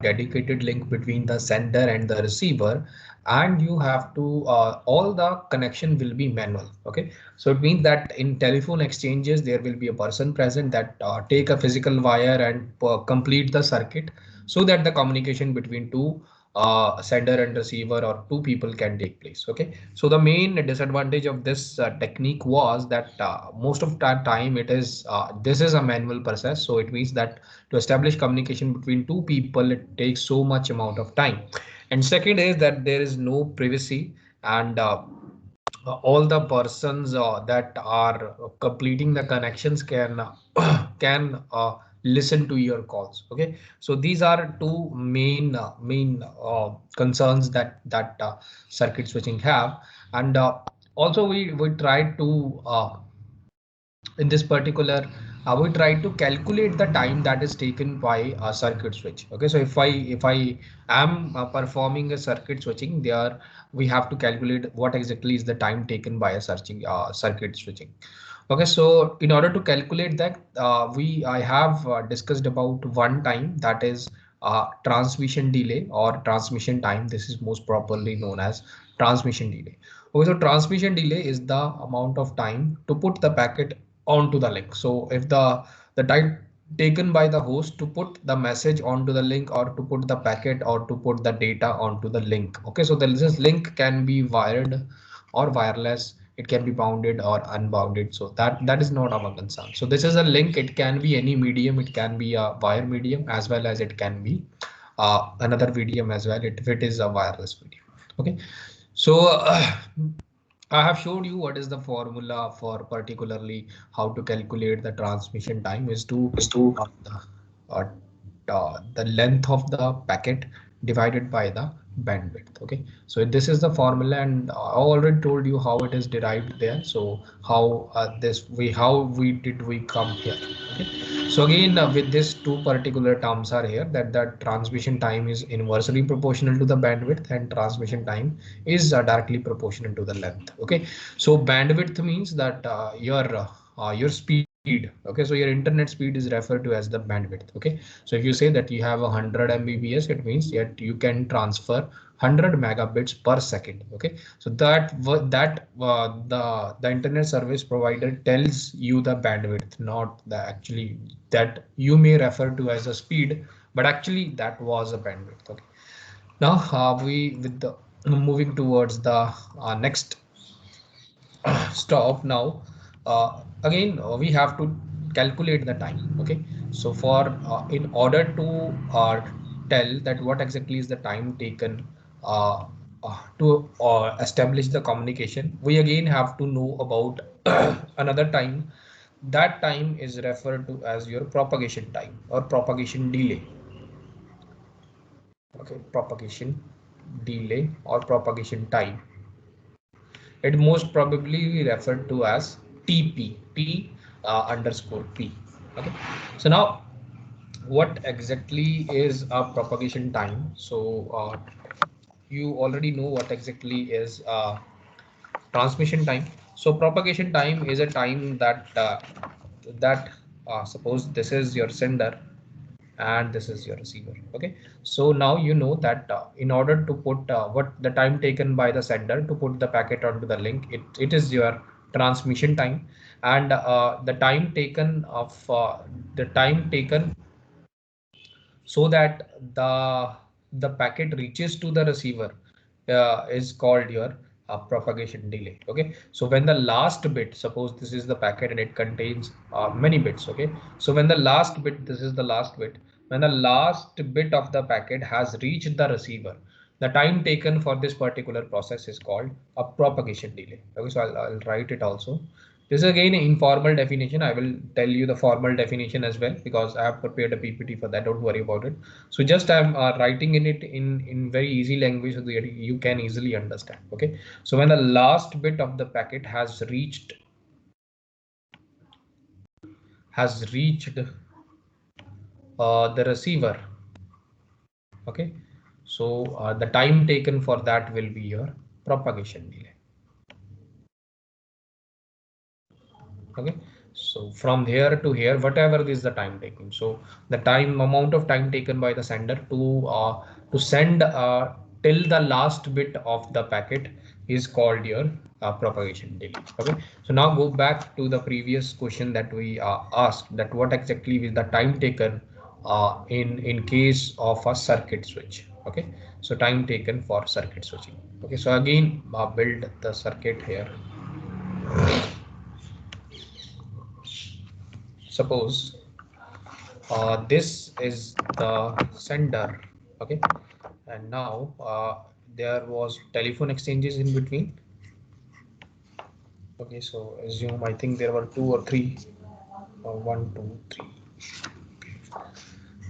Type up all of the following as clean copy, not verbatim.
dedicated link between the sender and the receiver, and you have to all the connection will be manual. Okay, so it means that in telephone exchanges there will be a person present that take a physical wire and complete the circuit, so that the communication between two sender and receiver or two people can take place. Okay, so the main disadvantage of this technique was that most of the time it is this is a manual process, so it means that to establish communication between two people it takes so much amount of time. And second is that there is no privacy, and all the persons that are completing the connections can can listen to your calls. Okay, so these are two main concerns that circuit switching have. And also we try to in this particular we try to calculate the time that is taken by a circuit switch. Okay, so if I am performing a circuit switching there, we have to calculate what exactly is the time taken by a searching circuit switching. Okay, so in order to calculate that we I have discussed about one time, that is transmission delay or transmission time. This is most properly known as transmission delay. Okay, so transmission delay is the amount of time to put the packet onto the link. So if the time taken by the host to put the message onto the link, or to put the packet, or to put the data onto the link. Okay, so this link can be wired or wireless, it can be bounded or unbounded, so that is not our concern. So this is a link, it can be any medium, it can be a wire medium as well as it can be another medium as well, if it is a wireless medium. Okay, so I have showed you what is the formula for particularly how to calculate the transmission time is to uh, the, uh, the length of the packet divided by the bandwidth. Okay, so this is the formula, and I already told you how it is derived there. So how how we come here. Okay, so again with these two particular terms are here, that transmission time is inversely proportional to the bandwidth, and transmission time is directly proportional to the length. Okay, so bandwidth means that your speed. Okay, so your internet speed is referred to as the bandwidth. Okay, so if you say that you have 100 mbps, it means that you can transfer 100 megabits per second. Okay, so the internet service provider tells you the bandwidth, not the actually that you may refer to as a speed, but actually that was a bandwidth. Okay, now we with the moving towards the next stop now. We have to calculate the time. Okay, so for in order to tell that what exactly is the time taken to establish the communication, we again have to know about another time. That time is referred to as your propagation time or propagation delay. Okay, propagation delay or propagation time, it most probably referred to as TP, T underscore P. Okay, so now what exactly is a propagation time? So you already know what exactly is transmission time. So propagation time is a time that suppose this is your sender and this is your receiver. Okay, so now you know that in order to put what the time taken by the sender to put the packet onto the link, it is your transmission time. And the time taken so that the packet reaches to the receiver is called your propagation delay. Okay, so when the last bit, suppose this is the packet and it contains many bits. Okay, so when the last bit, this is the last bit, when the last bit of the packet has reached the receiver, the time taken for this particular process is called a propagation delay. Okay, so I'll write it also. This is again an informal definition. I will tell you the formal definition as well because I have prepared a PPT for that. Don't worry about it. So just I'm writing in it in very easy language so that you can easily understand. Okay. So when the last bit of the packet has reached the receiver. Okay. So the time taken for that will be your propagation delay. Okay, So from here to here, whatever is the time taken. So the amount of time taken by the sender to send till the last bit of the packet is called your propagation delay. Okay. So now go back to the previous question that we asked, that what exactly is the time taken in case of a circuit switch. Okay. So time taken for circuit switching. Okay. So again, build the circuit here. Suppose this is the sender. Okay, and now there was telephone exchanges in between. Okay, so assume, I think there were two or three, one, two, three.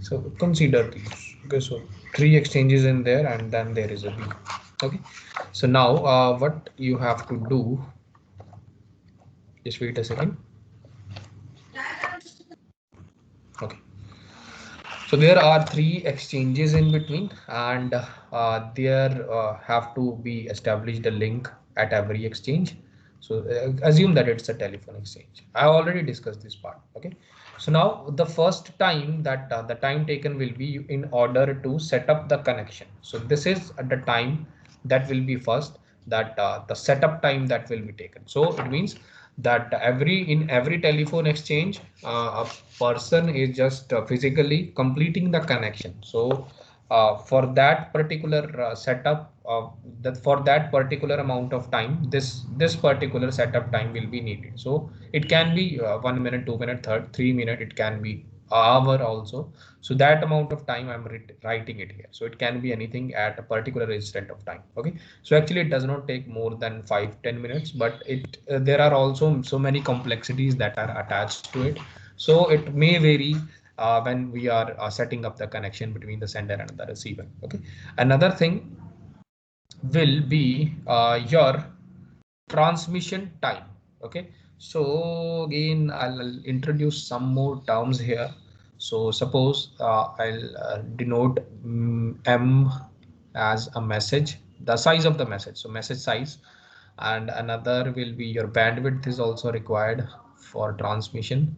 So consider these. Okay, so three exchanges in there, and then there is a B. Okay, so now what you have to do, just wait a second. Okay, so there are three exchanges in between, and there have to be established a link at every exchange. So assume that it's a telephone exchange. I already discussed this part. Okay, so now the first time that the time taken will be in order to set up the connection. So this is at the time that will be first, that the setup time that will be taken. So it means that in every telephone exchange, a person is just physically completing the connection. So for that particular setup, that for that particular amount of time, this particular setup time will be needed. So it can be 1 minute, 2 minute, 3 minute, it can be hour also. So that amount of time I'm writing it here. So it can be anything at a particular instant of time. Okay, so actually it does not take more than 5-10 minutes, but it there are also so many complexities that are attached to it. So it may vary when we are setting up the connection between the sender and the receiver. Okay, another thing will be your transmission time. Okay, so again I'll introduce some more terms here. So suppose I'll denote M as a message, the size of the message, so message size, and another will be your bandwidth is also required for transmission.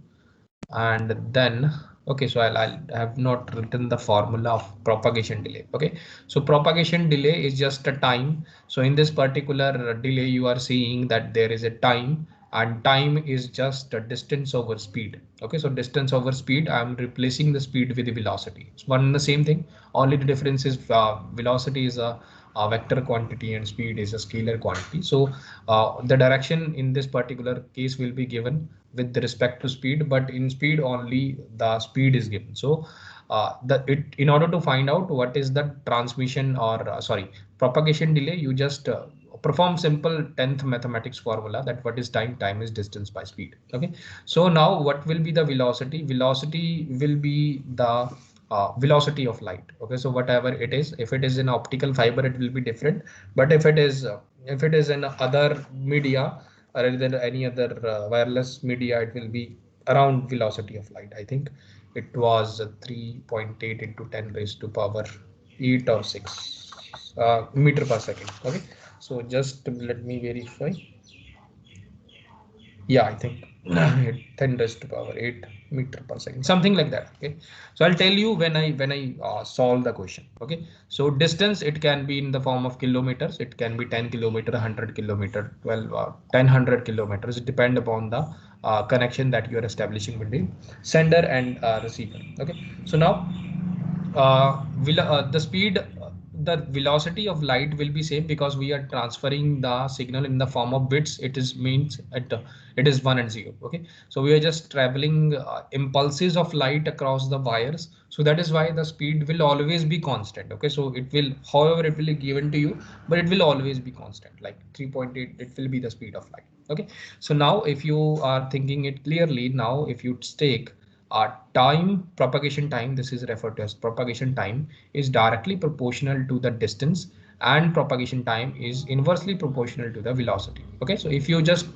And then okay, so I'll have not written the formula of propagation delay. Okay, so propagation delay is just a time. So in this particular delay you are seeing that there is a time, and time is just a distance over speed. Okay, so distance over speed, I'm replacing the speed with the velocity. It's one and the same thing, only the difference is velocity is a vector quantity and speed is a scalar quantity. So the direction in this particular case will be given with respect to speed, but in speed only the speed is given. So in order to find out what is the transmission or sorry, propagation delay, you just perform simple 10th mathematics formula, that what is time is distance by speed. Okay, so now what will be the velocity will be the velocity of light. Okay, so whatever it is, if it is in optical fiber it will be different, but if it is in other media rather than any other wireless media, it will be around velocity of light. I think it was 3.8 into 10 raised to power 8 or 6 meter per second. Okay, so just let me verify. Yeah, I think 10 raised to power 8 meter per second, something like that. Okay, so I'll tell you when I solve the question. Okay, so distance, it can be in the form of kilometers, it can be 10 kilometer, 100 kilometer, 12 10 100 kilometers. It depend upon the connection that you are establishing between sender and receiver. Okay, so now the speed, the velocity of light will be same, because we are transferring the signal in the form of bits. It is means it is 1 and 0. Okay, so we are just traveling impulses of light across the wires, so that is why the speed will always be constant. Okay, so it will, however it will be given to you, but it will always be constant, like 3.8, it will be the speed of light. Okay, so now if you are thinking it clearly, now if you take propagation time, this is referred to as propagation time, is directly proportional to the distance, and propagation time is inversely proportional to the velocity. Okay, so if you just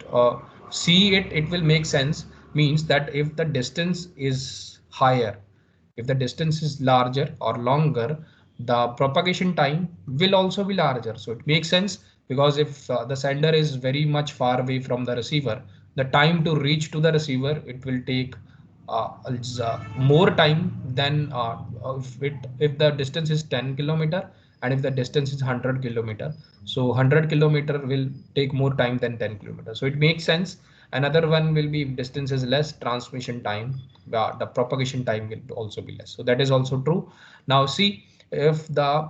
see it, it will make sense. Means that if the distance is higher, if the distance is larger or longer, the propagation time will also be larger. So it makes sense, because if the sender is very much far away from the receiver, the time to reach to the receiver, it will take more time than if the distance is 10 kilometer and if the distance is 100 kilometer. So 100 kilometer will take more time than 10 kilometers. So it makes sense. Another one will be if distance is less, transmission time, the propagation time will also be less. So that is also true. Now see, if the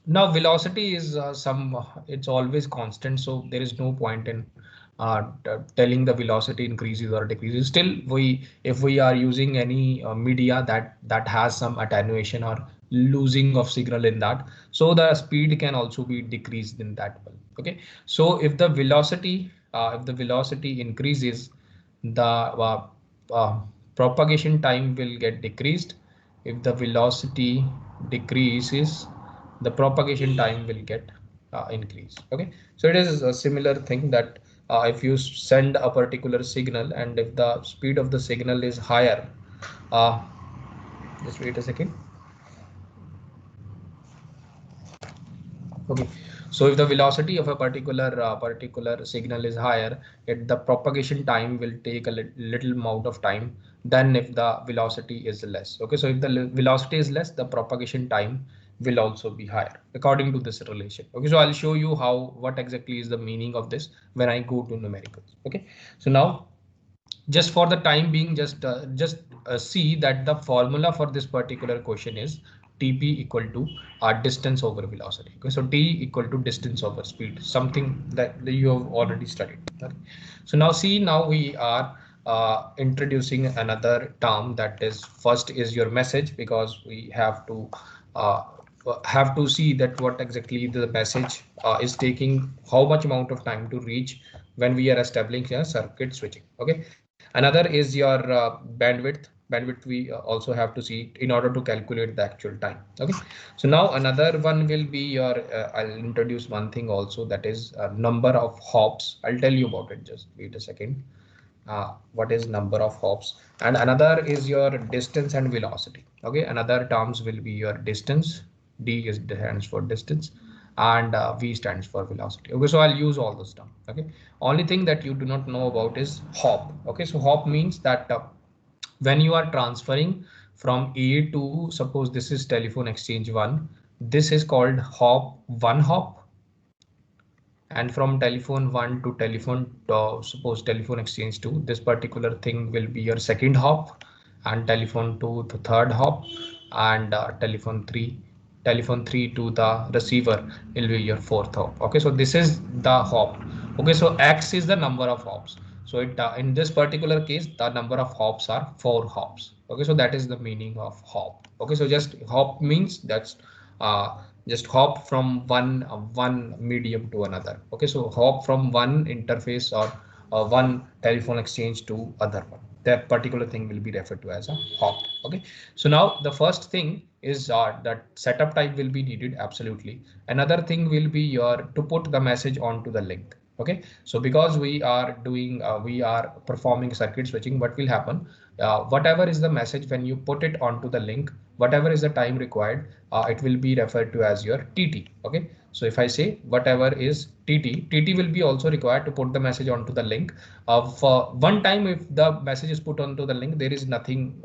now velocity is it's always constant, so there is no point in telling the velocity increases or decreases. Still, if we are using any media that has some attenuation or losing of signal in that, so the speed can also be decreased in that one. Okay, so if the velocity increases, the propagation time will get decreased. If the velocity decreases, the propagation time will get increased. Okay, so it is a similar thing that if you send a particular signal and if the speed of the signal is higher, uh, just wait a second. Okay, so if the velocity of a particular signal is higher, the propagation time will take a little amount of time than if the velocity is less. Okay, so if the velocity is less, the propagation time will also be higher according to this relation. Okay, so I'll show you how what exactly is the meaning of this when I go to numericals. Okay, so now just for the time being, just see that the formula for this particular question is TP equal to distance over velocity. Okay, so T equal to distance over speed, something that you have already studied. Okay. So now see, now we are introducing another term, that is first is your message, because we uh, have to see that what exactly the message is taking, how much amount of time to reach when we are establishing a circuit switching. Okay, another is your bandwidth we also have to see in order to calculate the actual time. Okay, so now another one will be your I'll introduce one thing also, that is number of hops. I'll tell you about it, just wait a second. What is number of hops, and another is your distance and velocity. Okay, another terms will be your distance. D is stands for distance, and V stands for velocity. Okay, so I'll use all those terms. Okay, only thing that you do not know about is hop. Okay, so hop means that when you are transferring from A to, suppose this is telephone exchange 1, this is called hop 1 hop. And from telephone 1 to telephone suppose telephone exchange 2, this particular thing will be your second hop, and telephone 2 the third hop, and telephone 3 to the receiver will be your fourth hop. Okay, so this is the hop. Okay, so X is the number of hops. So it in this particular case, the number of hops are 4 hops. Okay, so that is the meaning of hop. Okay, so just hop means that's uh, just hop from one medium to another. Okay, so hop from one interface or one telephone exchange to other one. That particular thing will be referred to as a hop. Okay, so now the first thing is that setup type will be needed, absolutely. Another thing will be your to put the message onto the link. Okay, so because we are performing circuit switching, what will happen, whatever is the message, when you put it onto the link, whatever is the time required, it will be referred to as your TT. Okay, so if I say whatever is TT will be also required to put the message onto the link. For one time, if the message is put onto the link, there is nothing,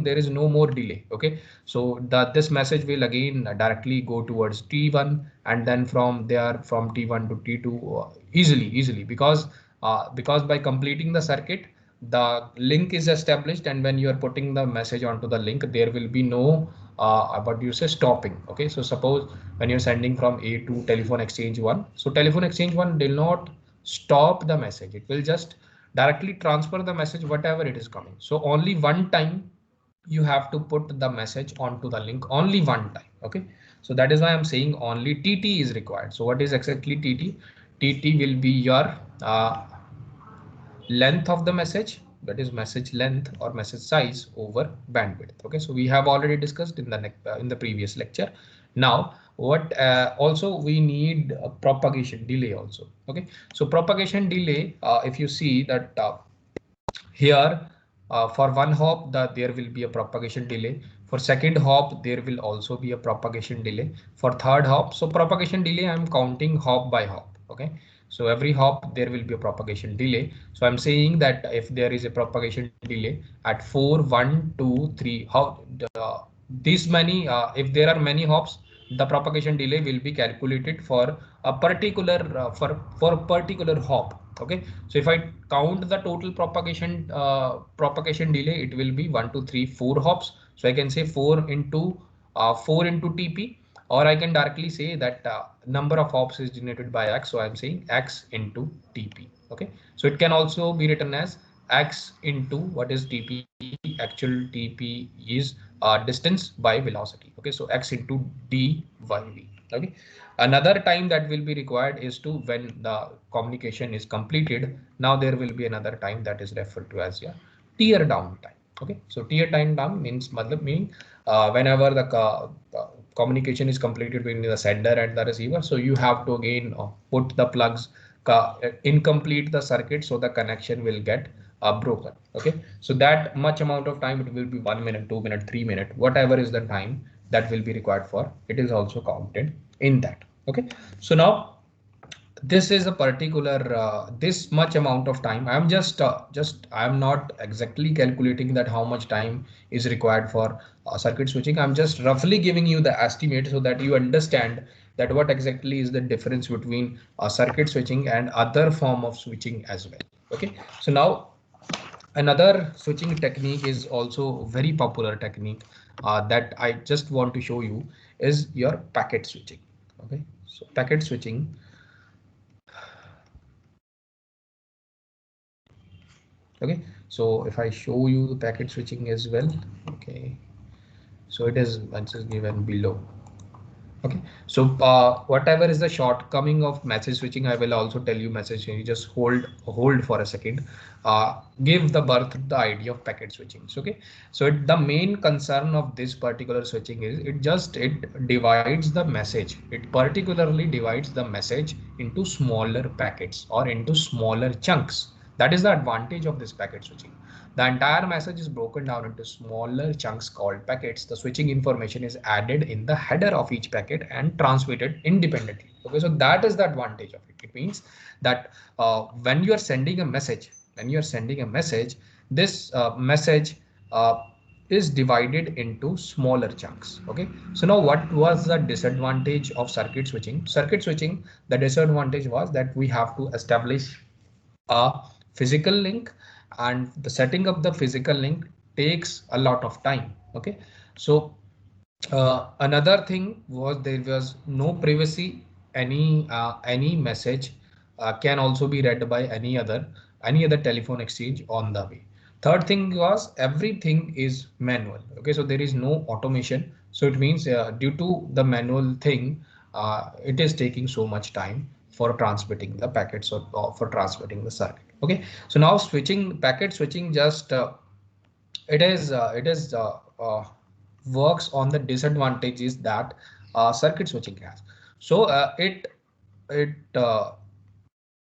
there is no more delay. Okay, so this message will again directly go towards T1, and then from there from T1 to T2 easily, because by completing the circuit, the link is established, and when you are putting the message onto the link, there will be no what you say stopping. Okay, so suppose when you're sending from A to telephone exchange 1, so telephone exchange 1 will not stop the message, it will just directly transfer the message whatever it is coming. So only one time you have to put the message onto the link, only one time. Okay, so that is why I'm saying only TT is required. So what is exactly TT? TT will be your length of the message, that is message length or message size over bandwidth. Okay, so we have already discussed in the previous lecture. Now what also we need a propagation delay also. Okay, so propagation delay, if you see that here for one hop there will be a propagation delay, for second hop there will also be a propagation delay, for third hop. So propagation delay I'm counting hop by hop. Okay, So every hop there will be a propagation delay. So I'm saying that if there is a propagation delay at 4, 1, 2, 3, how this many, if there are many hops, the propagation delay will be calculated for a particular for a particular hop. Okay, so if I count the total propagation delay, it will be 1, 2, 3, 4 hops. So I can say 4 into TP, or I can directly say that number of hops is generated by x. So I'm saying x into TP. Okay, so it can also be written as x into what is TP. Actual TP is distance by velocity. Okay, so x into d by v. Okay, another time that will be required is to when the communication is completed. Now there will be another time that is referred to as tear down time. Okay, so tear time down means matlab meaning whenever the communication is completed between the sender and the receiver, so you have to again put the plugs, incomplete the circuit, so the connection will get broken. Okay, so that much amount of time, it will be 1 minute, 2 minute, 3 minute, whatever is the time that will be required for, it is also counted in that. Okay, so now this is a particular this much amount of time. I'm just I'm not exactly calculating that how much time is required for circuit switching. I'm just roughly giving you the estimate so that you understand that what exactly is the difference between circuit switching and other form of switching as well. Okay, so now another switching technique is also very popular technique that I just want to show you is your packet switching. Okay, so packet switching. Okay, so if I show you the packet switching as well. Okay, so it is given below. Okay, so whatever is the shortcoming of message switching, I will also tell you message switching. You just hold for a second. Give the birth to the idea of packet switching. So, okay, so the main concern of this particular switching is it divides the message. It particularly divides the message into smaller packets or into smaller chunks. That is the advantage of this packet switching. The entire message is broken down into smaller chunks called packets. The switching information is added in the header of each packet and transmitted independently. Okay, so that is the advantage of it. It means that when you are sending a message, this message is divided into smaller chunks. Okay, so now what was the disadvantage of circuit switching? Circuit switching, the disadvantage was that we have to establish a physical link, and the setting up the physical link takes a lot of time. Okay, so another thing was there was no privacy. Any message can also be read by any other telephone exchange on the way. Third thing was everything is manual. Okay, so there is no automation. So it means due to the manual thing, it is taking so much time for transmitting the packets or for transmitting the circuit. Okay, so now switching packet switching just it is works on the disadvantages that circuit switching has. So it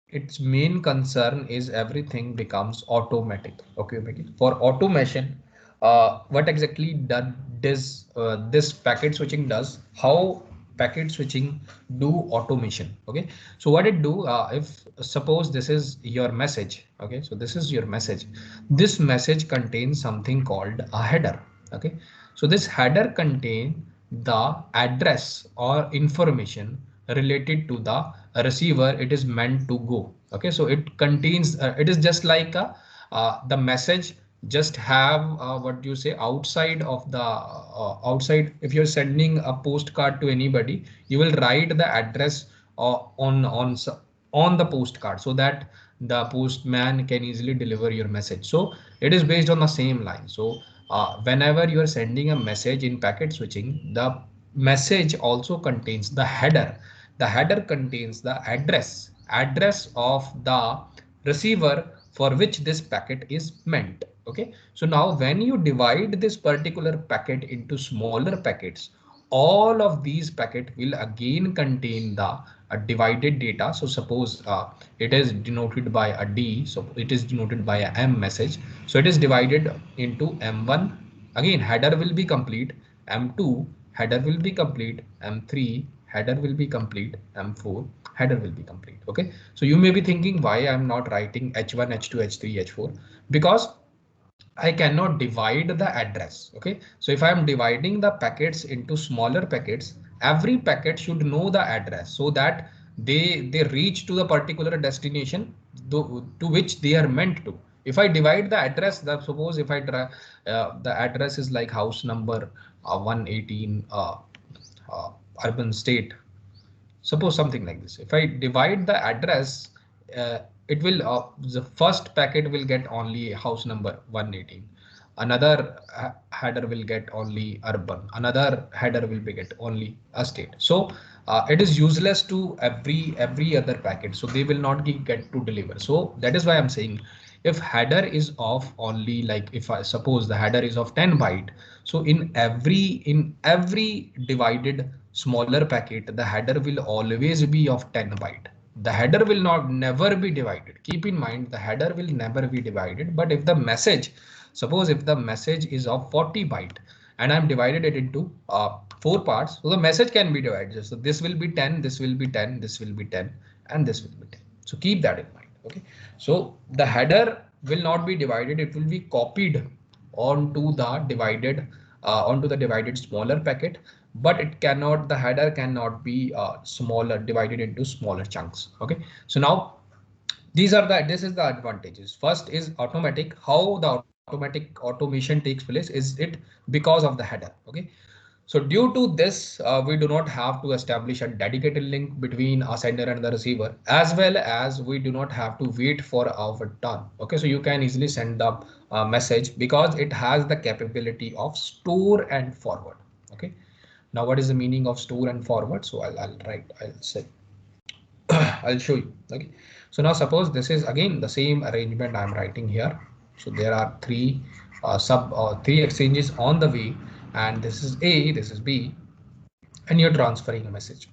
its main concern is everything becomes automatic. Okay, for automation, what exactly does this packet switching does? How packet switching do automation? Okay, so what it do, if suppose this is your message. Okay, so this is your message. This message contains something called a header. Okay, so this header contain the address or information related to the receiver it is meant to go. Okay, so it contains it is just like the message just have what you say outside of the outside. If you're sending a postcard to anybody, you will write the address on the postcard so that the postman can easily deliver your message. So it is based on the same line. So whenever you are sending a message in packet switching, the message also contains the header. The header contains the address of the receiver for which this packet is meant. Okay, so now when you divide this particular packet into smaller packets, all of these packet will again contain the divided data. So suppose it is denoted by a D, so it is denoted by a M message. So it is divided into M1, again header will be complete, M2 header will be complete, M3 header will be complete, M4, header will be complete. Okay, so you may be thinking why I'm not writing H1, H2, H3, H4, because I cannot divide the address. Okay, so if I am dividing the packets into smaller packets, every packet should know the address so that they reach to the particular destination to which they are meant to. If I divide the address, suppose if the address is like house number 118, uh, urban state, suppose something like this. If I divide the address, it will the first packet will get only house number 118, another header will get only urban, another header will be get only a state. So it is useless to every other packet, so they will not get to deliver. So that is why I'm saying, if header is of only, like if I suppose the header is of 10 byte, so in every divided smaller packet, the header will always be of 10 byte. The header will not never be divided. Keep in mind, the header will never be divided. But if the message, suppose if the message is of 40 byte and I'm divided it into four parts, so the message can be divided. So this will be 10, this will be 10, this will be 10, and this will be 10. So keep that in mind. Okay, so the header will not be divided. It will be copied onto the divided smaller packet, but it cannot, the header cannot be smaller, divided into smaller chunks. Okay, so now this is the advantages. First is automatic. How the automatic automation takes place is it because of the header. Okay, so due to this, we do not have to establish a dedicated link between a sender and the receiver, as well as we do not have to wait for our turn. Okay, so you can easily send the message because it has the capability of store and forward. Okay, now what is the meaning of store and forward? So I'll say, I'll show you. Okay, so now suppose this is again the same arrangement I'm writing here. So there are three exchanges on the way, and this is A, this is B, and you're transferring a message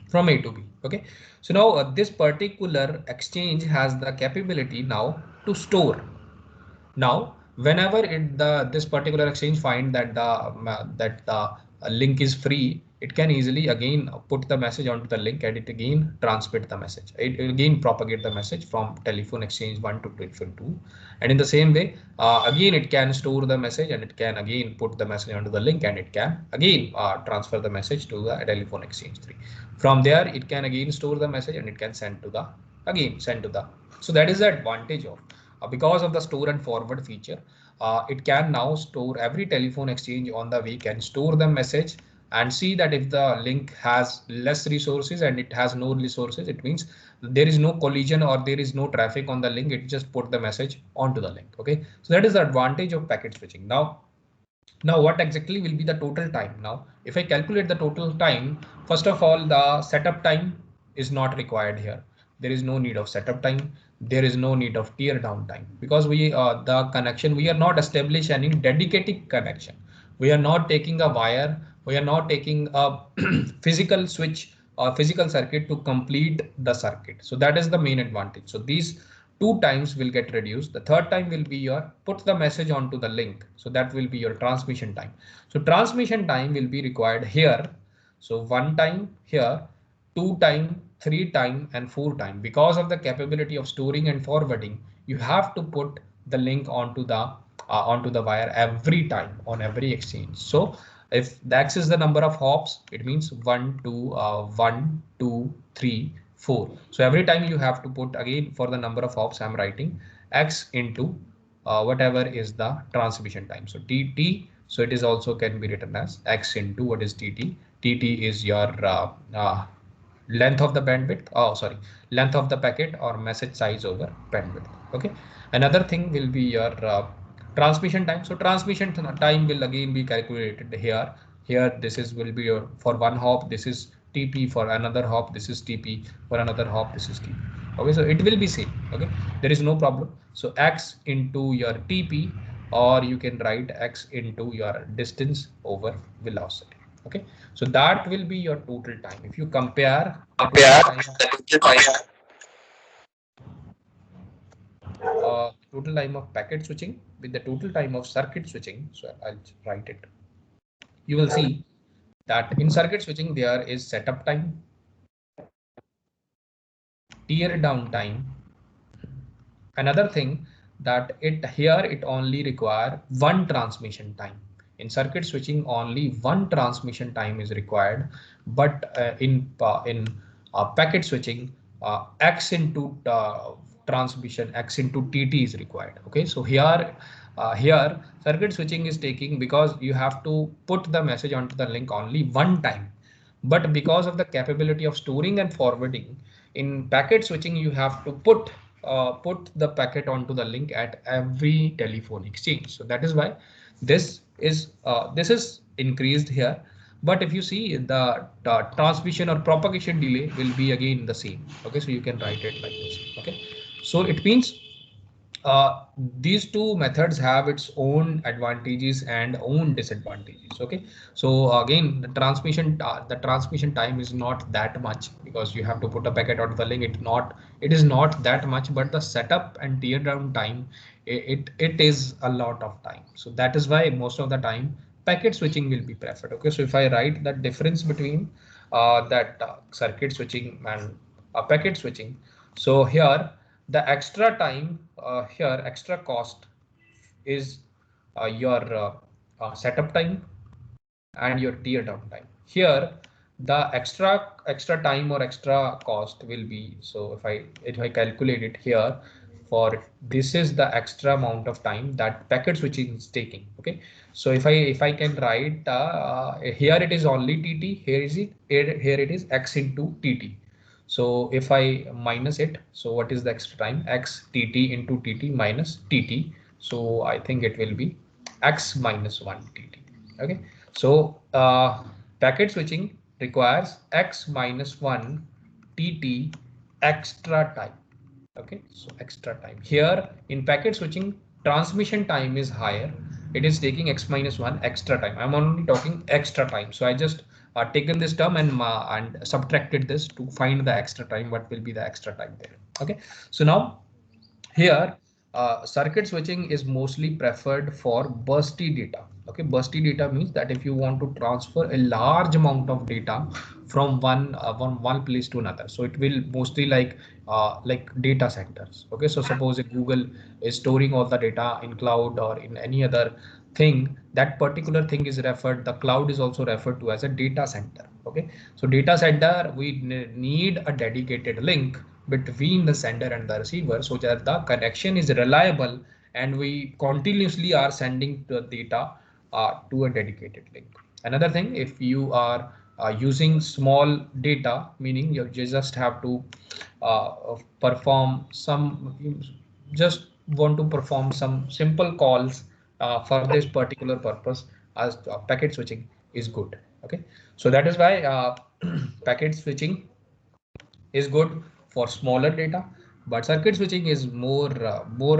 from A to B. Okay, so now this particular exchange has the capability now to store. Now, whenever this particular exchange find that the link is free, it can easily again put the message onto the link and it again transmit the message. It again propagate the message from telephone exchange 1 to telephone 2, and in the same way, again it can store the message and it can again put the message onto the link and it can again transfer the message to the telephone exchange 3. From there, it can again store the message and it can send to the. So that is the advantage of because of the store and forward feature. It can now store every telephone exchange on the way, can store the message and see that if the link has less resources and it has no resources, it means there is no collision or there is no traffic on the link. It just put the message onto the link. Okay, so that is the advantage of packet switching. Now what exactly will be the total time? Now if I calculate the total time, first of all, the setup time is not required here. There is no need of setup time. There is no need of tear down time, because the connection, we are not establishing any dedicated connection. We are not taking a wire, we are not taking a physical switch or physical circuit to complete the circuit. So that is the main advantage. So these two times will get reduced. The third time will be your put the message onto the link. So that will be your transmission time. So transmission time will be required here. So one time here, two time, three time, and four time. Because of the capability of storing and forwarding, you have to put the link onto the wire every time on every exchange. So if X is the number of hops, it means 1, 2, 1, 2, 3, 4. So every time you have to put, again for the number of hops I'm writing X into whatever is the transmission time. So TT, so it is also can be written as X into what is TT. TT is your length of the bandwidth, length of the packet or message size over bandwidth. Okay, another thing will be your transmission time. So transmission time will again be calculated here. This is will be your, for one hop this is TP, for another hop this is TP, for another hop this is TP. Okay, so it will be same. Okay, there is no problem. So X into your TP, or you can write X into your distance over velocity. Okay, so that will be your total time. If you compare the total time of packet switching with the total time of circuit switching, so I'll write it. You will see that in circuit switching there is setup time, tear down time. Another thing that it only require one transmission time. In circuit switching, only one transmission time is required, but in packet switching, x into transmission, x into TT is required. Okay, so here circuit switching is taking, because you have to put the message onto the link only one time, but because of the capability of storing and forwarding, in packet switching you have to put the packet onto the link at every telephone exchange. So that is why this is increased here. But if you see the transmission or propagation delay will be again the same. Okay, so you can write it like this. Okay, so it means these two methods have its own advantages and own disadvantages. Okay, so again the transmission time is not that much, because you have to put a packet onto the link. It is not that much, but the setup and tear down time, it is a lot of time. So that is why most of the time packet switching will be preferred. Okay, so if I write the difference between that circuit switching and packet switching, so here the extra time, here extra cost is your setup time and your tear down time. Here the extra time or extra cost will be, so if I calculate it here, for this is the extra amount of time that packet switching is taking. Okay, so if I can write here it is only TT, here it is x into TT. So if I minus it, so what is the extra time? X TT into TT minus TT. So I think it will be x minus 1 TT. Okay, so packet switching requires x minus 1 TT extra time. Okay, so extra time. Here in packet switching, transmission time is higher. It is taking x minus 1 extra time. I'm only talking extra time. So I just taken this term and subtracted this to find the extra time. What will be the extra time there? Okay, so now here, circuit switching is mostly preferred for bursty data. Okay, bursty data means that if you want to transfer a large amount of data from one place to another, so it will mostly like data centers. Okay, so suppose if Google is storing all the data in cloud or in any other thing, that particular thing is referred. The cloud is also referred to as a data center. Okay, so data center, we need a dedicated link between the sender and the receiver, so that the connection is reliable and we continuously are sending the data to a dedicated link. Another thing, if you are using small data, meaning you just have to perform some, just want to perform some simple calls for this particular purpose, as packet switching is good. Okay, so that is why packet switching is good for smaller data, but circuit switching is more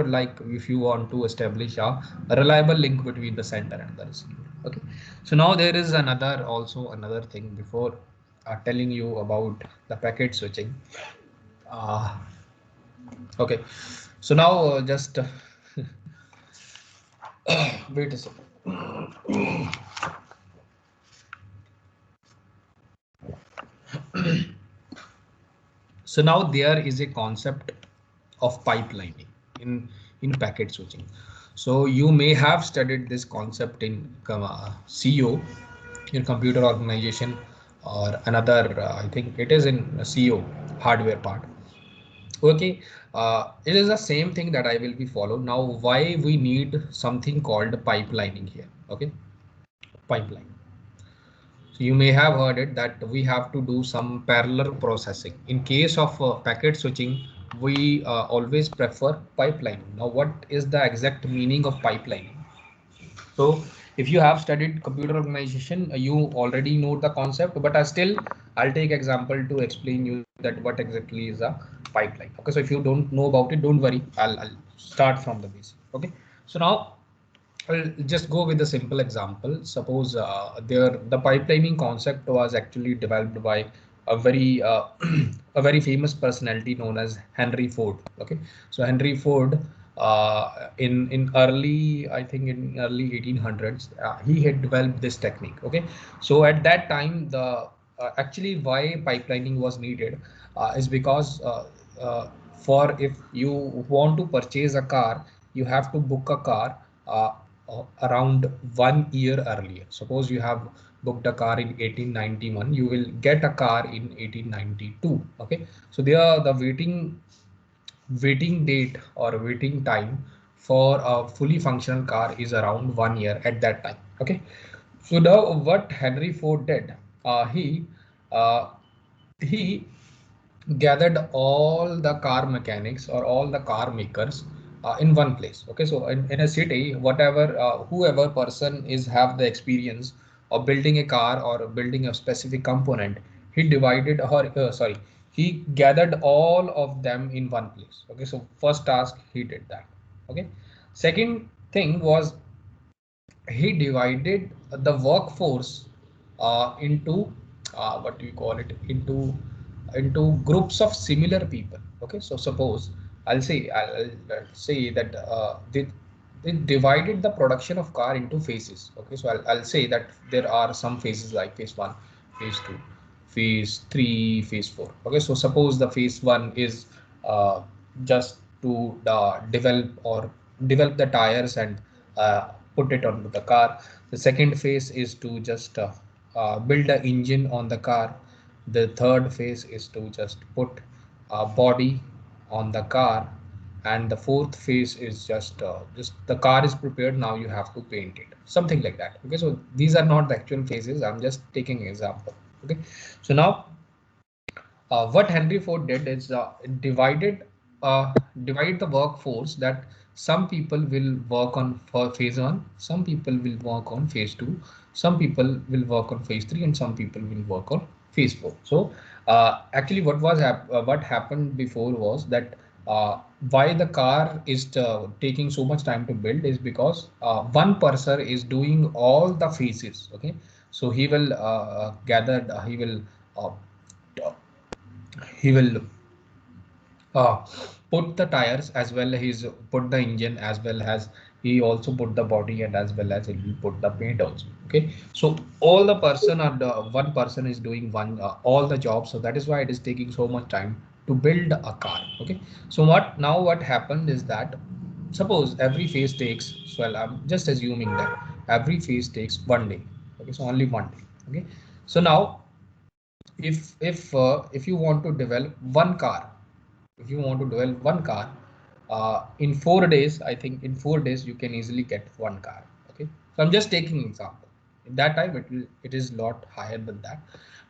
like if you want to establish a reliable link between the sender and the receiver. Okay, so now there is another thing before telling you about the packet switching. uh, okay, so now just wait a second. So now there is a concept of pipelining in packet switching. So you may have studied this concept in CO, in computer organization, or another. I think it is in CO, hardware part. Okay, it is the same thing that I will be followed now. Why we need something called pipelining here? Okay, pipeline. So you may have heard it that we have to do some parallel processing. In case of packet switching, we always prefer pipelining. Now, what is the exact meaning of pipelining? So if you have studied computer organization, you already know the concept, but I'll take example to explain you that what exactly is a pipeline. Okay, so if you don't know about it, don't worry. I'll start from the basic. Okay, so now I'll just go with a simple example. Suppose the pipelining concept was actually developed by a very a very famous personality known as Henry Ford. Okay, so Henry Ford in early, I think in early 1800s, he had developed this technique. Okay, so at that time, the actually why pipelining was needed is because for if you want to purchase a car, you have to book a car around 1 year earlier. Suppose you have booked a car in 1891, you will get a car in 1892. Okay, so there the waiting date or waiting time for a fully functional car is around 1 year at that time. Okay, so now what Henry Ford did, uh, he gathered all the car mechanics or all the car makers in one place. Okay, so in a city, whatever whoever person is have the experience of building a car or building a specific component, he divided or sorry, he gathered all of them in one place. Okay, so first task he did that. Okay, second thing was he divided the workforce into what do you call it, into groups of similar people. Okay, so suppose I'll say that they divided the production of car into phases. Okay, so I'll say that there are some phases like phase 1, phase 2, phase 3, phase 4. Okay, so suppose the phase 1 is just to develop the tires and put it onto the car. The second phase is to just build an engine on the car. The third phase is to just put a body on the car, and the fourth phase is just the car is prepared. Now you have to paint it, something like that. Okay, so these are not the actual phases. I'm just taking an example. Okay, so now what Henry Ford did is uh, divide the workforce, that some people will work on for phase 1, some people will work on phase 2, some people will work on phase 3, and some people will work on phase 4. So actually what happened before was that why the car is taking so much time to build is because one person is doing all the phases. Okay, so he will gather uh, he will uh, put the tires as well, he's put the engine as well as he also put the body, and as well as he will put the paint also. Okay, so all the person or the one person is doing one all the jobs, so that is why it is taking so much time to build a car. Okay, so what happened is that suppose every phase takes, so I'm just assuming that every phase takes 1 day. Okay, so only 1 day. Okay, so now if you want to develop one car, if you want to develop one car in 4 days, I think in 4 days you can easily get one car. Okay, so I'm just taking example. In that time it is lot higher than that,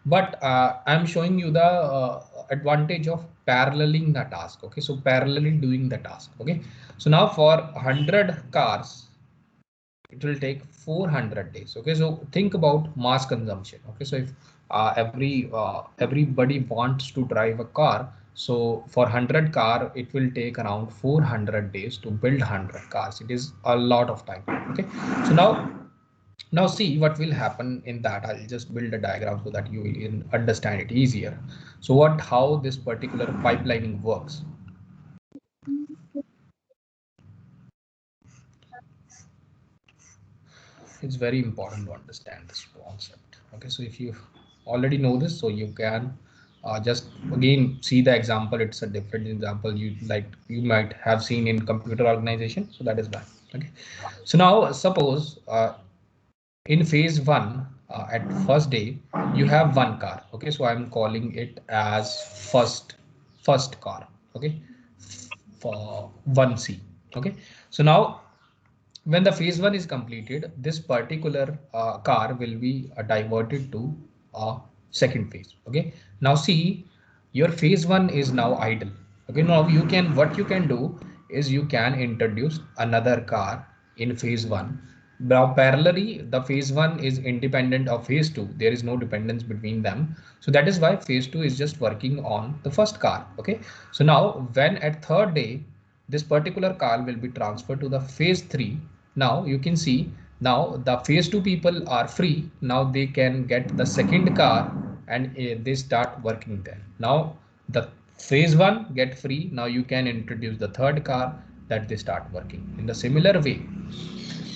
but I'm showing you the advantage of paralleling the task. Okay, so parallelly doing the task. Okay, so now for 100 cars it will take 400 days. Okay, so think about mass consumption. Okay, so if everybody wants to drive a car, so for 100 car it will take around 400 days to build 100 cars. It is a lot of time. Okay, so now see what will happen in that. I'll just build a diagram so that you will understand it easier. So how this particular pipelining works. It's very important to understand this concept. Okay, so if you already know this, so you can just again see the example. It's a different example you might have seen in computer organization, so that is why. Okay, so now suppose in phase 1 at first day you have one car. Okay, so I'm calling it as first car. Okay, for 1C. Okay, so now when the phase 1 is completed, this particular car will be diverted to second phase. Okay, now see, your phase 1 is now idle. Okay, now what you can do is you can introduce another car in phase 1. Now parallelly the phase 1 is independent of phase 2. There is no dependence between them, so that is why phase 2 is just working on the first car. Okay, so now when at third day this particular car will be transferred to the phase 3. Now you can see, now the phase 2 people are free. Now they can get the second car, and they start working there. Now the phase 1 get free. Now you can introduce the third car, that they start working. In the similar way,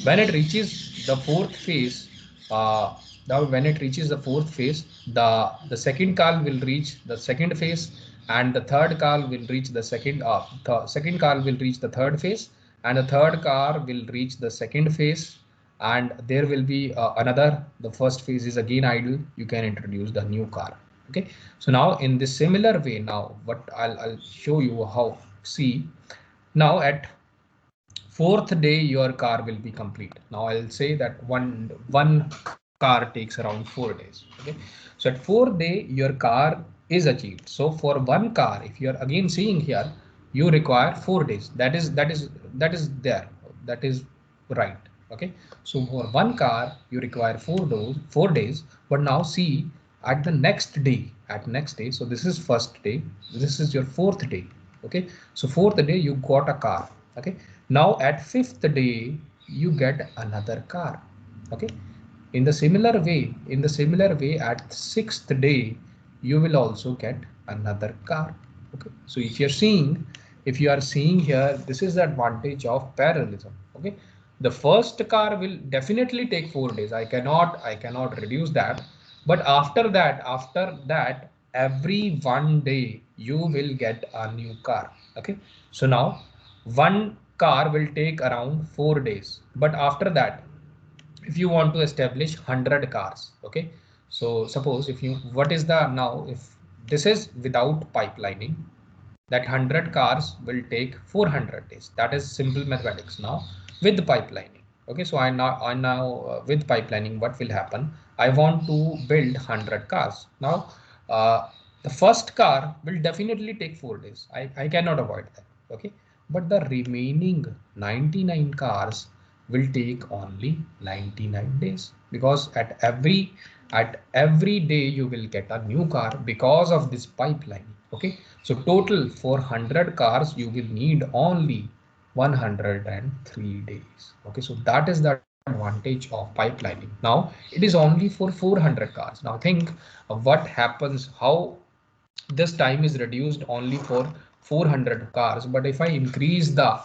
when it reaches the fourth phase, now when it reaches the fourth phase, the second call will reach the second phase, and the third call will reach the second call will reach the third phase, and the third car will reach the second phase, and there will be another. The first phase is again idle. You can introduce the new car. Okay. So now in this similar way, now what I'll show you how. See, now at fourth day your car will be complete. Now I'll say that one car takes around 4 days. Okay, so at fourth day your car is achieved. So for one car, if you are again seeing here, you require 4 days. That is there, that is right. Okay, so for one car you require 4 days. But now see, at the next day, so this is first day, this is your fourth day. Okay, so fourth day you got a car. Okay, now at fifth day you get another car. Okay, in the similar way at sixth day you will also get another car. Okay, so if you are seeing here, this is the advantage of parallelism. Okay, the first car will definitely take 4 days. I cannot reduce that. But after that every one day you will get a new car. Okay, so now one car will take around 4 days. But after that, if you want to establish 100 cars, okay, so suppose if you, what is the, now if this is without pipelining, that 100 cars will take 400 days. That is simple mathematics. Now with pipelining, okay, so I now with pipelining, what will happen? I want to build 100 cars. Now the first car will definitely take 4 days. I cannot avoid that. Okay, but the remaining 99 cars will take only 99 days, because at every day you will get a new car because of this pipeline. Okay, so total for 100 cars you will need only 103 days. Okay, so that is the advantage of pipelining. Now it is only for 400 cars. Now think what happens, how this time is reduced only for 400 cars. But if I increase the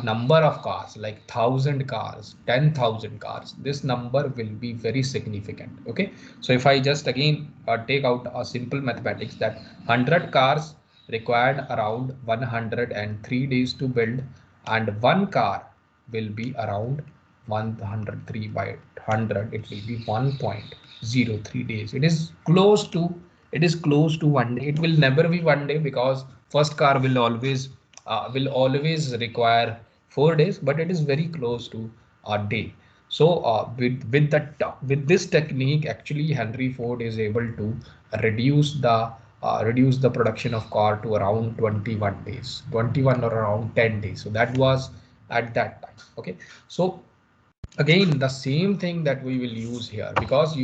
number of cars, like 1,000 cars, 10,000 cars, this number will be very significant. Okay, so if I just again take out a simple mathematics, that 100 cars required around 103 days to build, and one car will be around 103 by 100, it will be 1.03 days. It is close to one day. It will never be one day, because first car will always require 4 days, but it is very close to a day. So with this technique, actually Henry Ford is able to reduce the production of car to around 21 days, 21 or around 10 days. So that was at that time. Okay, so again the same thing that we will use here, because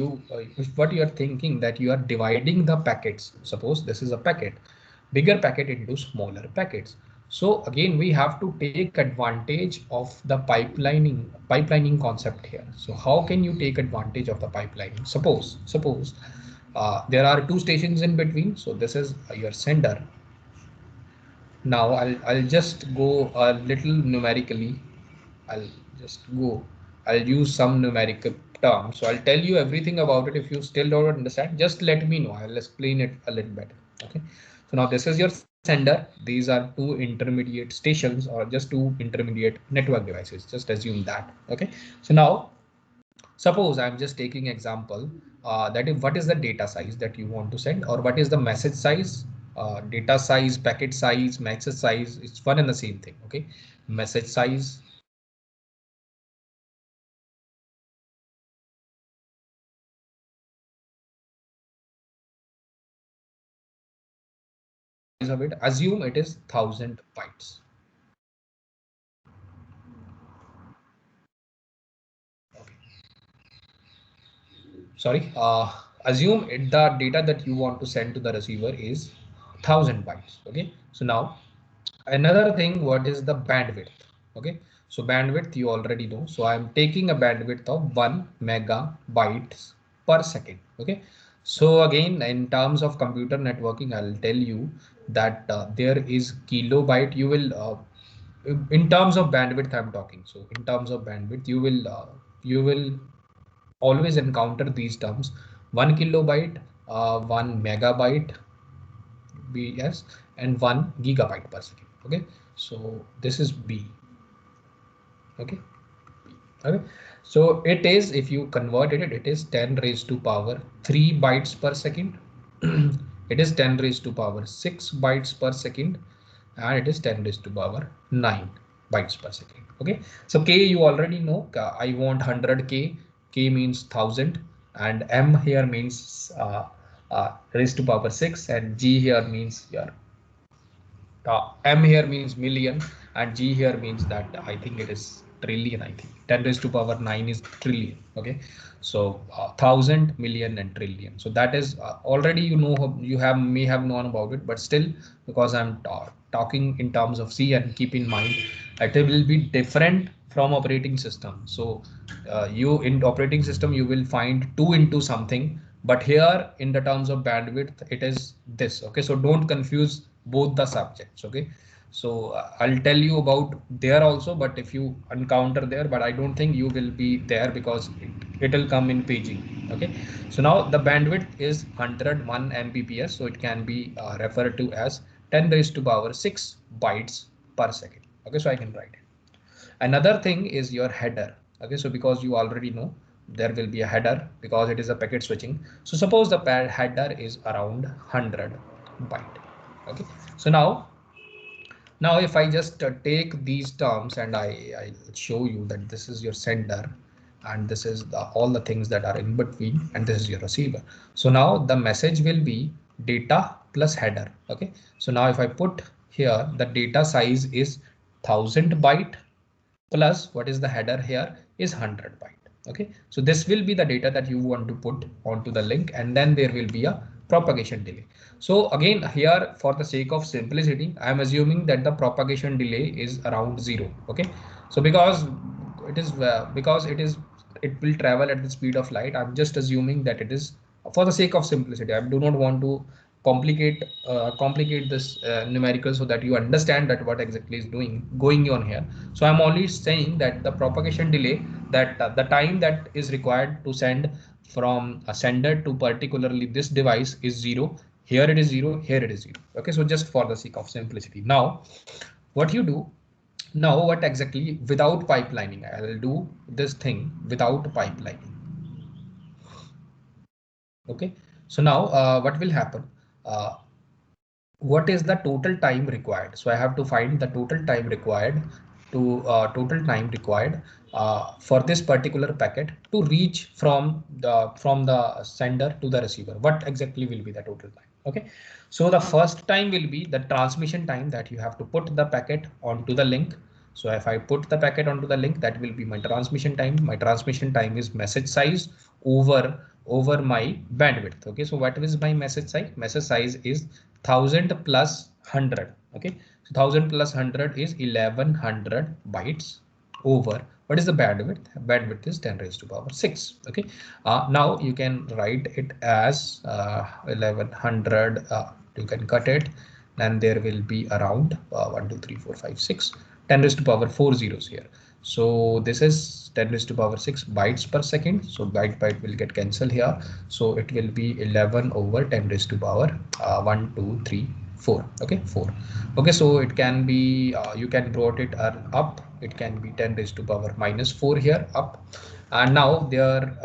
what you are thinking, that you are dividing the packets. Suppose this is a packet, bigger packet into smaller packets. So again we have to take advantage of the pipelining concept here. So how can you take advantage of the pipelining? Suppose there are two stations in between. So this is your sender. Now I'll just go a little numerically. I'll just go. I'll use some numerical terms. So I'll tell you everything about it. If you still don't understand, just let me know. I'll explain it a little better. Okay. So now this is your sender. These are two intermediate stations, or just two intermediate network devices. Just assume that. Okay. So now suppose I'm just taking example that if what is the data size that you want to send, or what is the message size, data size, packet size, message size, it's one and the same thing. Okay, message size, of it, assume it is 1,000 bytes. Okay. Sorry, assume the data that you want to send to the receiver is 1,000 bytes. Okay, so now another thing, what is the bandwidth? Okay, so bandwidth you already know. So I'm taking a bandwidth of 1 megabytes per second. Okay, so again in terms of computer networking, I'll tell you that there is kilobyte, you will in terms of bandwidth I'm talking. So in terms of bandwidth, you will always encounter these terms: 1 kilobyte, 1 megabyte bs, and 1 gigabyte per second. Okay, so this is b. Okay. Okay, so it is, if you converted it, it is 10 raised to power 3 bytes per second. It is 10 raised to power 6 bytes per second, and it is 10 raised to power 9 bytes per second. Okay, so k you already know. I want 100k. K means 1000, and m here means raised to power 6, and g here means your m here means million, and g here means that I think it is trillion. I think 10 raised to power 9 is trillion. Okay, so 1000, million, and trillion. So that is already, you know, you have may have known about it, but still, because I'm talking in terms of C, and keep in mind that it will be different from operating system. So you in operating system you will find 2 into something, but here in the terms of bandwidth it is this. Okay, so don't confuse both the subjects. Okay, so I'll tell you about there also, but if you encounter there, but I don't think you will be there because it will come in paging. Okay, so now the bandwidth is 101 mbps, so it can be referred to as 10 raised to power 6 bytes per second. Okay, so I can write it. Another thing is your header. Okay, so because you already know there will be a header because it is a packet switching. So suppose the header is around 100 byte. Okay, so now if I just take these terms and I show you that this is your sender, and this is all the things that are in between, and this is your receiver. So now the message will be data plus header. Okay, so now if I put here the data size is 1000 byte plus what is the header here is 100 byte. Okay, so this will be the data that you want to put onto the link, and then there will be a propagation delay. So again, here for the sake of simplicity, I am assuming that the propagation delay is around 0. Okay, so because it will travel at the speed of light, I'm just assuming that it is, for the sake of simplicity. I do not want to complicate this numerical, so that you understand that what exactly is going on here. So I'm only saying that the propagation delay, that the time that is required to send from a sender to particularly this device is 0. Here it is 0, here it is 0. Okay, so just for the sake of simplicity. Now what you do, now what exactly, without pipelining, I'll do this thing without pipelining. Okay, so now what will happen, uh, what is the total time required? So I have to find the total time required for this particular packet to reach from the sender to the receiver. What exactly will be the total time? Okay, so the first time will be the transmission time, that you have to put the packet onto the link. So if I put the packet onto the link, that will be my transmission time. My transmission time is message size over my bandwidth. Okay, so what is my message size? Message size is 1000 plus 100. Okay, so 1000 plus 100 is 1100 bytes over what is the bandwidth? Bandwidth is 10 raised to power 6. Okay, now you can write it as 1100. You can cut it, and there will be around 1 2 3 4 5 6 10 raised to power 4 zeros here. So this is 10 raised to power 6 bytes per second. So byte will get cancelled here. So it will be 11 over 10 raised to power 1 2 3 4. Okay, 4. Okay, so it can be you can brought it up. It can be 10 raised to power minus 4 here up, and now there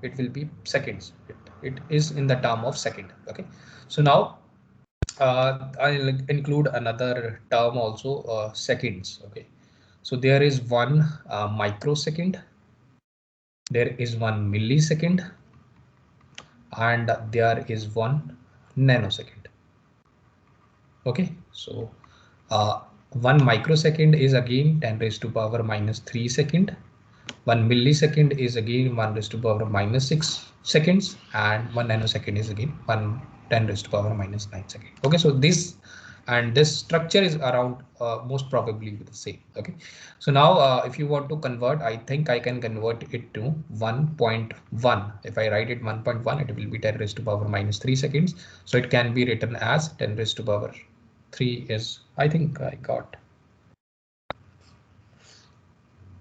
it will be seconds. It is in the term of second. Okay, so now I'll include another term also, seconds. Okay, so there is one microsecond, there is one millisecond, and there is one nanosecond. Okay, so 1 microsecond is again 10 raised to power minus 3 second. 1 millisecond is again 1 raised to power minus 6 seconds, and 1 nanosecond is again 10 raised to power minus 9 seconds. Okay, so this structure is around most probably the same. Okay, so now if you want to convert, I think I can convert it to 1.1. If I write it 1.1, it will be 10 raised to power minus 3 seconds. So it can be written as 10 raised to power 3 is, I think I got.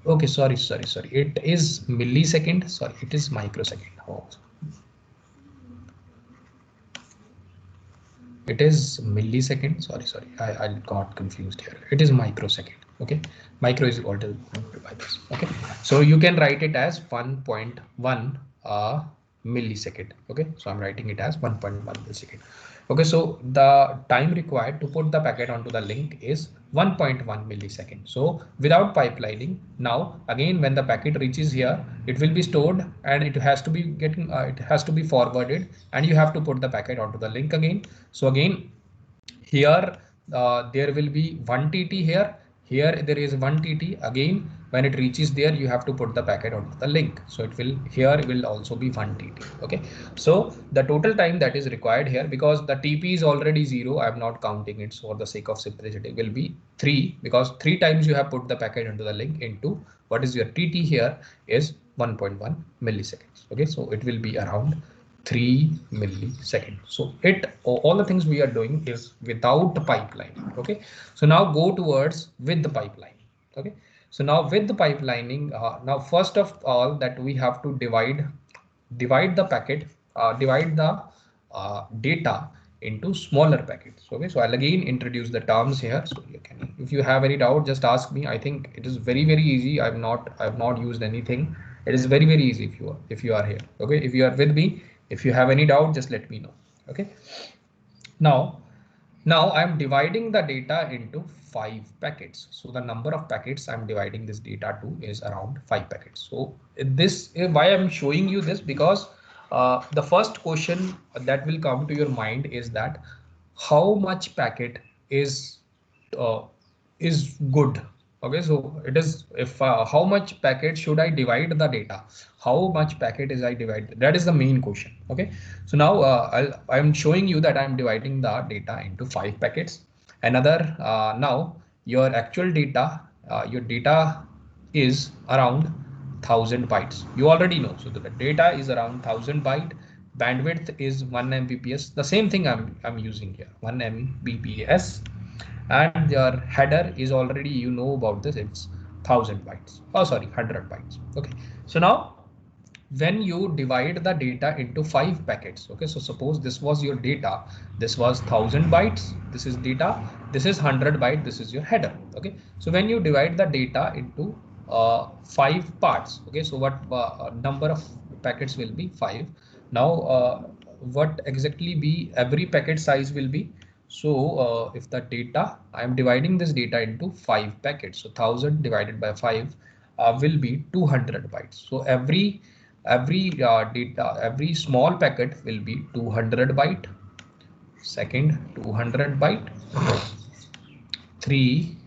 Okay, sorry. It is millisecond. Sorry, it is microsecond. Oh, it is millisecond. Sorry. I got confused here. It is microsecond. Okay, micro is equal to by this. Okay, so you can write it as 1.1 millisecond. Okay, so I'm writing it as 1.1 millisecond. Okay, so the time required to put the packet onto the link is 1.1 millisecond. So without pipelining, now again when the packet reaches here, it will be stored and it has to be it has to be forwarded, and you have to put the packet onto the link again. So again here there will be 1 TT here. Here there is 1 TT. Again, when it reaches there, you have to put the packet onto the link. So it will, here will also be 1 TT. Okay. So the total time that is required here, because the TP is already 0, I'm not counting it. So for the sake of simplicity, will be 3, because 3 times you have put the packet into the link into what is your TT here is 1.1 milliseconds. Okay. So it will be around 3 milliseconds. So all the things we are doing is without the pipeline. Okay. So now go towards with the pipeline. Okay. So now with the pipelining, now first of all that we have to divide the packet, divide the data into smaller packets. Okay. So I'll again introduce the terms here. So you can, if you have any doubt, just ask me. I think it is very easy. I've not used anything. It is very easy if you are here. Okay. If you are with me, if you have any doubt, just let me know. Okay. Now, I'm dividing the data into 5 packets. So the number of packets I'm dividing this data to is around 5 packets. So this, why I'm showing you this, because the first question that will come to your mind is that how much packet is uh, good. Okay, so it is, if how much packet should I divide the data, how much packet is I divide, that is the main question. Okay, so now I'm showing you that I'm dividing the data into 5 packets. Another now your actual data, your data is around 1000 bytes. You already know. So the data is around 1000 byte. Bandwidth is 1 Mbps. The same thing I'm using here, 1 Mbps. And your header is already, you know about this, it's 1000 bytes. Oh, sorry, 100 bytes. Okay. So now when you divide the data into 5 packets, okay, so suppose this was your data, this was 1000 bytes, this is data, this is 100 byte, this is your header. Okay, so when you divide the data into 5 parts, okay, so what number of packets will be 5. Now what exactly be every packet size will be. So if the data, I am dividing this data into 5 packets, so 1000 divided by 5 will be 200 bytes. So every small packet will be 200 byte, second 200 byte, 3,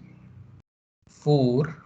4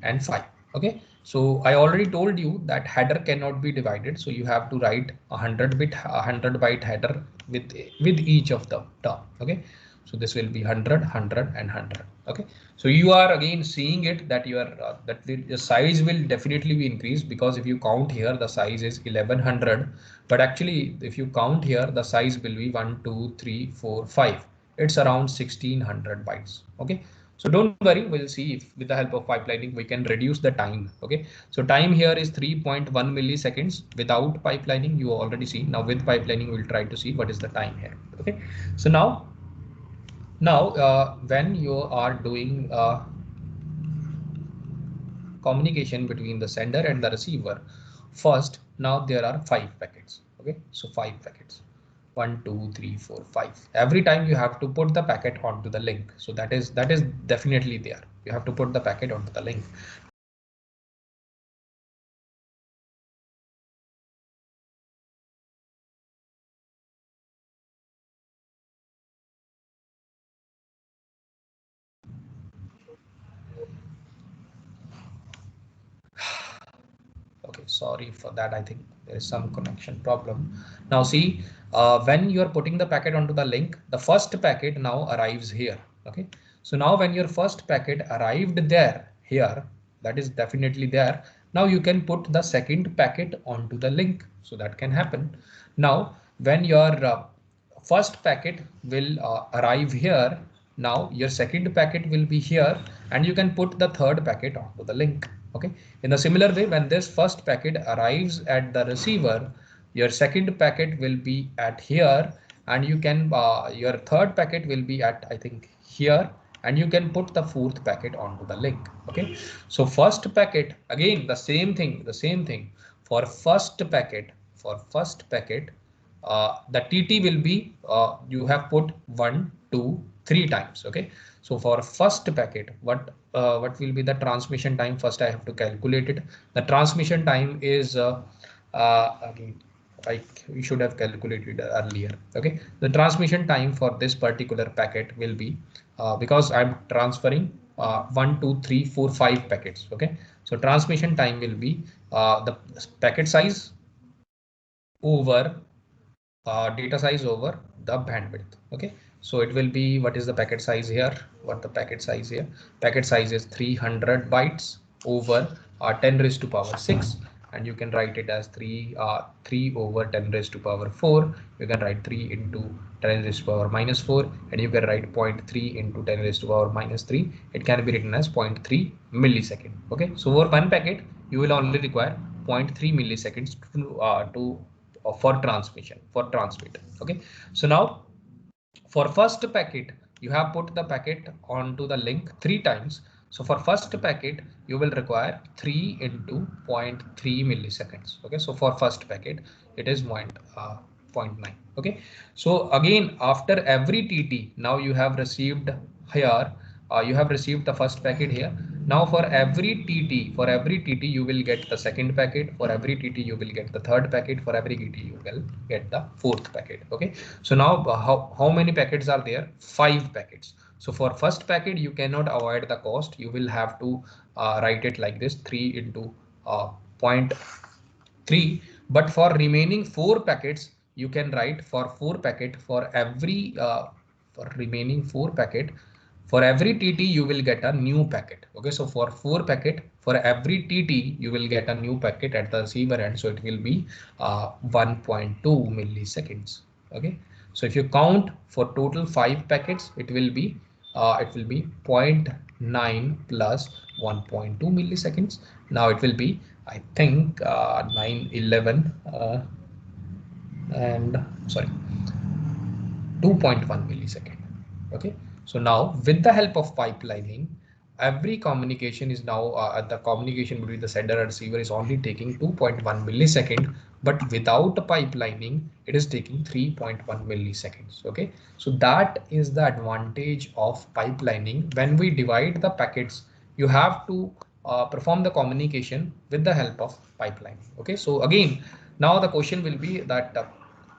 and 5. Okay, so I already told you that header cannot be divided, so you have to write a 100 byte header with each of the term. Okay, so this will be 100, 100 and 100. Okay, so you are again seeing it that your that the size will definitely be increased, because if you count here the size is 1100, but actually if you count here the size will be 1 2 3 4 5. It's around 1600 bytes. Okay, so don't worry, we'll see if with the help of pipelining we can reduce the time. Okay, so time here is 3.1 milliseconds without pipelining. You already see. Now with pipelining we'll try to see what is the time here. Okay, so now when you are doing communication between the sender and the receiver, first now there are 5 packets. Okay, so 5 packets, 1 2 3 4 5. Every time you have to put the packet onto the link, so that is definitely there. You have to put the packet onto the link. Okay, sorry for that. I think there is some connection problem. Now see, when you are putting the packet onto the link, the first packet now arrives here. Okay, so now when your first packet arrived there, here, that is definitely there. Now you can put the second packet onto the link, so that can happen. Now when your first packet will arrive here. Now your second packet will be here, and you can put the third packet onto the link. Okay. In a similar way, when this first packet arrives at the receiver, your second packet will be at here, and you can your third packet will be at, I think, here, and you can put the fourth packet onto the link. Okay. So first packet, again the same thing for first packet, the TT will be you have put 1, 2, 3 times. Okay. So for first packet, what will be the transmission time? First I have to calculate it. The transmission time is again, we should have calculated earlier. Okay. The transmission time for this particular packet will be because I'm transferring 1, 2, 3, 4, 5 packets. Okay. So transmission time will be the packet size over data size over the bandwidth. Okay. So it will be, what is the packet size here? Packet size is 300 bytes over 10 raised to power 6, and you can write it as 3 over 10 raised to power 4. You can write 3 into 10 raised to power minus 4, and you can write 0.3 into 10 raised to power minus 3. It can be written as 0.3 millisecond. Okay. So for one packet you will only require 0.3 milliseconds to for transmission, for transmit. Okay. So now for first packet, you have put the packet onto the link 3 times. So for first packet, you will require 3 into 0.3 milliseconds. Okay. So for first packet, it is 0.9. Okay. So again, after every TT, now you have received here, you have received the first packet here. Now for every TT, you will get the second packet. For every TT, you will get the third packet. For every TT, you will get the fourth packet. Okay. So now how many packets are there? 5 packets. So for first packet, you cannot avoid the cost. You will have to write it like this, 3 into 0.3. But for remaining 4 packets, you can write for 4 packet, for every for remaining 4 packet, for every TT you will get a new packet. Okay. So for 4 packet, for every TT you will get a new packet at the receiver end. So it will be 1.2 milliseconds. Okay. So if you count for total 5 packets, it will be zero point 0.9 plus 1.2 milliseconds. Now it will be, I think, 911 and sorry, 2.1 millisecond. Okay. So now with the help of pipelining, every communication is now the communication between the sender and receiver is only taking 2.1 millisecond, but without pipelining it is taking 3.1 milliseconds. Okay. So that is the advantage of pipelining. When we divide the packets, you have to perform the communication with the help of pipelining. Okay. So again, now the question will be that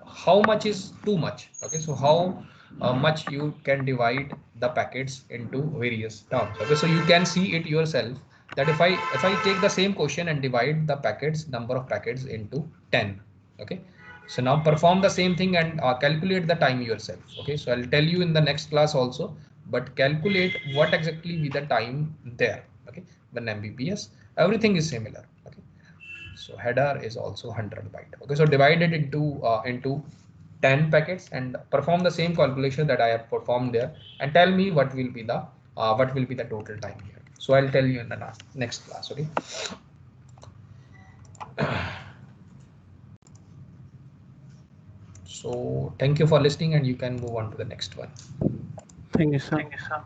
how much is too much? Okay. So how much you can divide the packets into various terms. Okay. So you can see it yourself that if I take the same question and divide the packets, number of packets, into 10. Okay. So now perform the same thing and calculate the time yourself. Okay. So I'll tell you in the next class also, but calculate what exactly be the time there. Okay. When Mbps, everything is similar. Okay. So header is also 100 byte. Okay. So divide it into 10 packets and perform the same calculation that I have performed there, and tell me what will be the total time here. So I'll tell you in the next class. Okay. So thank you for listening, and you can move on to the next one. Thank you, sir. Thank you, sir.